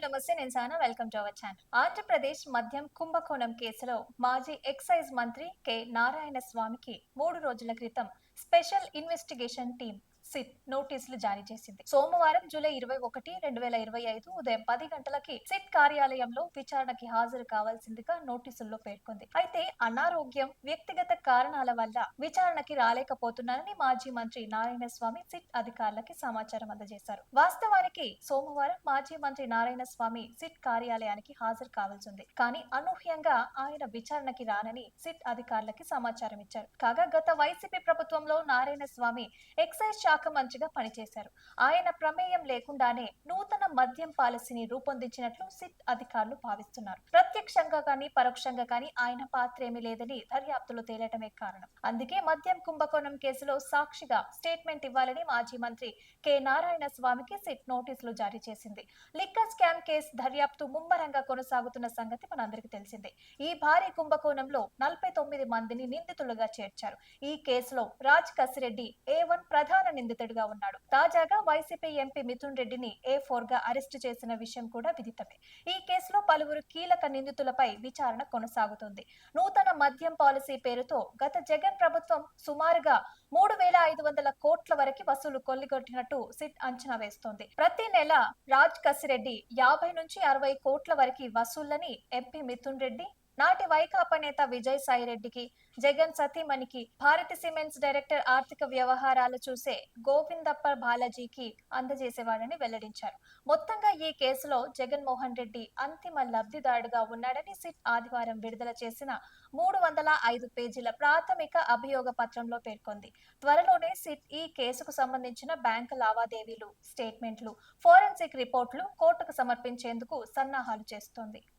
నమస్తే. నేను Sahana. Welcome to our channel. Andhra Pradesh మద్యం కుంభకోణం కేసులో మాజీ ఎక్సైజ్ మంత్రి కె. నారాయణ స్వామికి 3 రోజుల క్రితం స్పెషల్ ఇన్వెస్టిగేషన్ టీమ్ సిట్ నోటీసులు జారీ చేసింది. సోమవారం జూలై 21, 2025 ఉదయం 10 గంటలకి సిట్ కార్యాలయంలో విచారణకి హాజరు కావాల్సిందిగా నోటీసుల్లో పేర్కొంది. అయితే అనారోగ్యం, వ్యక్తిగత కారణాల వల్ల విచారణకి రాలేకపోతున్నారని మాజీ మంత్రి నారాయణ స్వామి సిట్ అధికారులకి సమాచారం అందజేశారు. వాస్తవానికి సోమవారం మాజీ మంత్రి నారాయణ స్వామి సిట్ కార్యాలయానికి హాజరు కావాల్సి ఉంది. కానీ అనూహ్యంగా ఆయన విచారణకి రానని సిట్ అధికారులకి సమాచారం ఇచ్చారు. కాగా గత వైసీపీ ప్రభుత్వంలో నారాయణ స్వామి ఎక్సైజ్ శాఖ మంత్రిగా పనిచేశారు. ఆయన ప్రమేయం లేకుండానే నూతన మద్యం పాలసీని రూపొందించినట్లు సిట్ అధికారులు భావిస్తున్నారు. ప్రత్యక్షంగా కానీ పరోక్షంగా కానీ ఆయన పాత్ర ఏమీ లేదని దర్యాప్తులో తేలటమే కారణం. అందుకే మద్యం కుంభకోణం కేసులో సాక్షిగా స్టేట్మెంట్ ఇవ్వాలని మాజీ మంత్రి కె. నారాయణ స్వామికి సిట్ నోటీసులు జారీ చేసింది. లిక్కర్ స్కామ్ కేసు దర్యాప్తు ముమ్మరంగా కొనసాగుతున్న సంగతి మనందరికీ తెలిసిందే. ఈ భారీ కుంభకోణంలో 49 మందిని నిందితులుగా చేర్చారు. ఈ కేసులో రాజ్ కసిరెడ్డి A1 ప్రధాన నిందితుడిగా ఉన్నాడు. తాజాగా వైసీపీ ఎంపీ మిథున్ రెడ్డిని A4 గా అరెస్టు చేసిన విషయం కూడా విదితమే. ఈ కేసులో పలువురు కీలక నిందితులపై విచారణ కొనసాగుతుంది. నూతన మద్యం పాలసీ పేరుతో గత జగన్ ప్రభుత్వం సుమారుగా 3,500 కోట్ల వరకు వసూలు కొల్లిగొట్టినట్టు సిట్ అంచనా వేస్తోంది. ప్రతి నెల రాజ్ కసిరెడ్డి 50 నుంచి 60 కోట్ల వరకు వసూళ్లని ఎంపీ మిథున్ రెడ్డి, నాటి వైకాపా నేత విజయసాయిరెడ్డికి, జగన్ సతీమణికి, భారతి సిమెంట్స్ డైరెక్టర్ ఆర్థిక వ్యవహారాలు చూసే గోవిందప్ప బాలాజీకి అందజేసేవాడని వెల్లడించారు. మొత్తంగా ఈ కేసులో జగన్మోహన్ రెడ్డి అంతిమ లబ్ధిదారుడుగా ఉన్నాడని సిట్ ఆదివారం విడుదల చేసిన 305 పేజీల ప్రాథమిక అభియోగ పత్రంలో పేర్కొంది. త్వరలోనే సిట్ ఈ కేసుకు సంబంధించిన బ్యాంకు లావాదేవీలు, స్టేట్మెంట్లు, ఫోరెన్సిక్ రిపోర్టులు కోర్టుకు సమర్పించేందుకు సన్నాహాలు చేస్తోంది.